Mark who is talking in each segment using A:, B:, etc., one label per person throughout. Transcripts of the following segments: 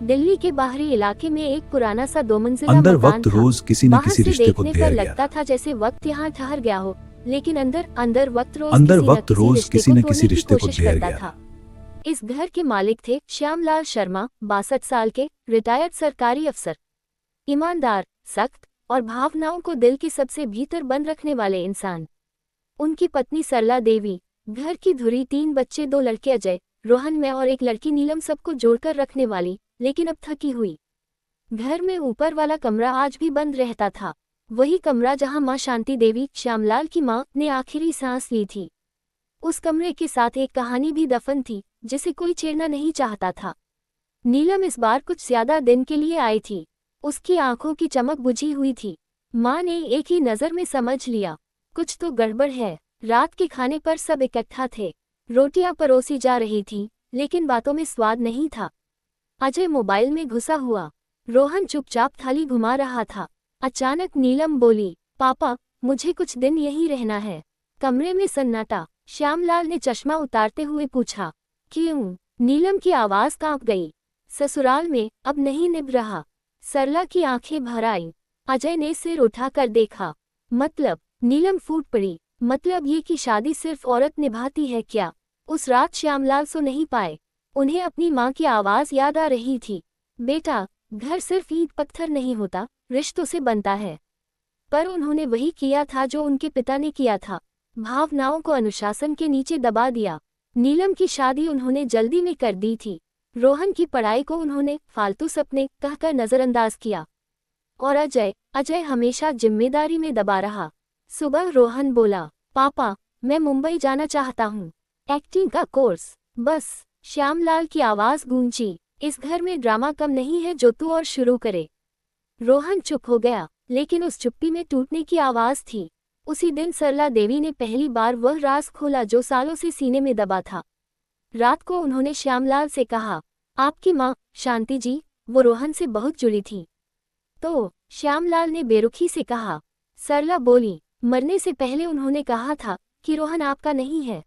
A: दिल्ली के बाहरी इलाके में एक पुराना सा 2 मंजिला
B: अंदर
A: मकान
B: वक्त
A: था।
B: रोज किसी न
A: बाहर
B: किसी
A: से
B: रिश्ते को
A: देखने
B: घेर
A: पर
B: गया।
A: लगता था जैसे वक्त यहाँ ठहर गया हो, लेकिन अंदर
B: अंदर
A: वक्त
B: रोज किसी न किसी रिश्ते को
A: कोशिश
B: घेर
A: करता
B: गया।
A: था। इस घर के मालिक थे श्यामलाल शर्मा, 62 साल के रिटायर्ड सरकारी अफसर, ईमानदार, सख्त और भावनाओं को दिल के सबसे भीतर बंद रखने वाले इंसान। उनकी पत्नी सरला देवी, घर की धुरी 3 बच्चे, 2 लड़के अजय, रोहन में और एक लड़की नीलम, सबको जोड़कर रखने वाली, लेकिन अब थकी हुई। घर में ऊपर वाला कमरा आज भी बंद रहता था, वही कमरा जहां मां शांति देवी, श्यामलाल की मां, ने आखिरी सांस ली थी। उस कमरे के साथ एक कहानी भी दफन थी, जिसे कोई छेड़ना नहीं चाहता था। नीलम इस बार कुछ ज्यादा दिन के लिए आई थी। उसकी आंखों की चमक बुझी हुई थी। मां ने एक ही नजर में समझ लिया, कुछ तो गड़बड़ है। रात के खाने पर सब इकट्ठा थे। रोटियां परोसी जा रही थीं, लेकिन बातों में स्वाद नहीं था। अजय मोबाइल में घुसा हुआ, रोहन चुपचाप थाली घुमा रहा था। अचानक नीलम बोली, पापा, मुझे कुछ दिन यहीं रहना है। कमरे में सन्नाटा। श्यामलाल ने चश्मा उतारते हुए पूछा, क्यों? नीलम की आवाज कांप गई। ससुराल में अब नहीं निभ रहा। सरला की आंखें भर आईं। अजय ने सिर उठाकर देखा। मतलब? नीलम फूट पड़ी। मतलब ये कि शादी सिर्फ औरत निभाती है क्या? उस रात श्यामलाल सो नहीं पाए। उन्हें अपनी मां की आवाज याद आ रही थी, बेटा, घर सिर्फ ईंट पत्थर नहीं होता, रिश्तों से बनता है। पर उन्होंने वही किया था जो उनके पिता ने किया था, भावनाओं को अनुशासन के नीचे दबा दिया। नीलम की शादी उन्होंने जल्दी में कर दी थी। रोहन की पढ़ाई को उन्होंने फालतू सपने कहकर नजरअंदाज किया। और अजय हमेशा जिम्मेदारी में दबा रहा। सुबह रोहन बोला, पापा, मैं मुंबई जाना चाहता हूँ, एक्टिंग का कोर्स। बस। श्यामलाल की आवाज गूंजी, इस घर में ड्रामा कम नहीं है जो तू और शुरू करे। रोहन चुप हो गया, लेकिन उस चुप्पी में टूटने की आवाज थी। उसी दिन सरला देवी ने पहली बार वह राज खोला जो सालों से सीने में दबा था। रात को उन्होंने श्यामलाल से कहा, आपकी माँ शांति जी, वो रोहन से बहुत जुड़ी थी। तो? श्यामलाल ने बेरुखी से कहा। सरला बोली, मरने से पहले उन्होंने कहा था कि रोहन आपका नहीं है।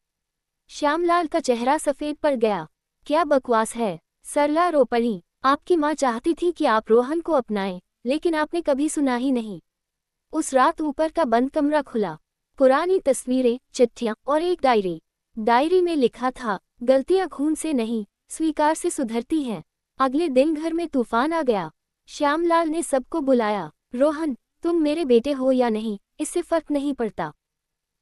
A: श्यामलाल का चेहरा सफेद पड़ गया। क्या बकवास है? सरला रो पड़ी। आपकी माँ चाहती थी कि आप रोहन को अपनाएं, लेकिन आपने कभी सुना ही नहीं। उस रात ऊपर का बंद कमरा खुला। पुरानी तस्वीरें, चिट्ठियां और एक डायरी। डायरी में लिखा था, गलतियां खून से नहीं, स्वीकार से सुधरती हैं। अगले दिन घर में तूफान आ गया। श्यामलाल ने सबको बुलाया। रोहन, तुम मेरे बेटे हो या नहीं, इससे फर्क नहीं पड़ता,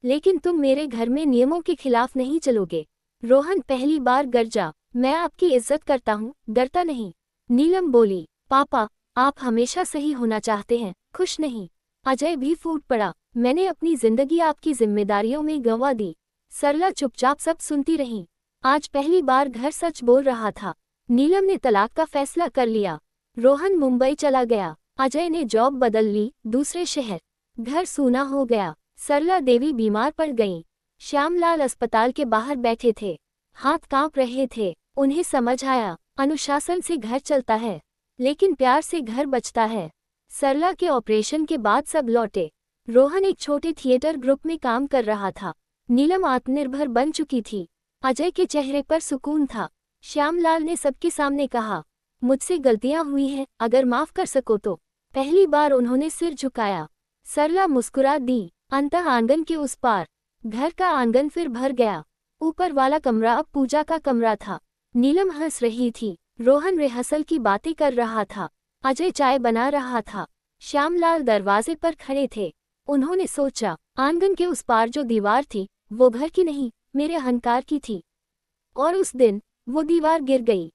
A: लेकिन तुम मेरे घर में नियमों के खिलाफ नहीं चलोगे। रोहन पहली बार गरजा, मैं आपकी इज्जत करता हूँ, डरता नहीं। नीलम बोली, पापा, आप हमेशा सही होना चाहते हैं, खुश नहीं। अजय भी फूट पड़ा, मैंने अपनी जिंदगी आपकी जिम्मेदारियों में गंवा दी। सरला चुपचाप सब सुनती रही। आज पहली बार घर सच बोल रहा था। नीलम ने तलाक का फैसला कर लिया। रोहन मुंबई चला गया। अजय ने जॉब बदल ली, दूसरे शहर। घर सूना हो गया। सरला देवी बीमार पड़ गईं। श्यामलाल अस्पताल के बाहर बैठे थे, हाथ कांप रहे थे। उन्हें समझ आया, अनुशासन से घर चलता है, लेकिन प्यार से घर बचता है। सरला के ऑपरेशन के बाद सब लौटे। रोहन एक छोटे थिएटर ग्रुप में काम कर रहा था। नीलम आत्मनिर्भर बन चुकी थी। अजय के चेहरे पर सुकून था। श्यामलाल ने सबके सामने कहा, मुझसे गलतियां हुई हैं, अगर माफ कर सको तो। पहली बार उन्होंने सिर झुकाया। सरला मुस्कुरा दी। अंतः आंगन के उस पार घर का आंगन फिर भर गया। ऊपर वाला कमरा अब पूजा का कमरा था। नीलम हंस रही थी। रोहन रिहर्सल की बातें कर रहा था। अजय चाय बना रहा था। श्यामलाल दरवाजे पर खड़े थे। उन्होंने सोचा, आंगन के उस पार जो दीवार थी, वो घर की नहीं, मेरे अहंकार की थी। और उस दिन वो दीवार गिर गई।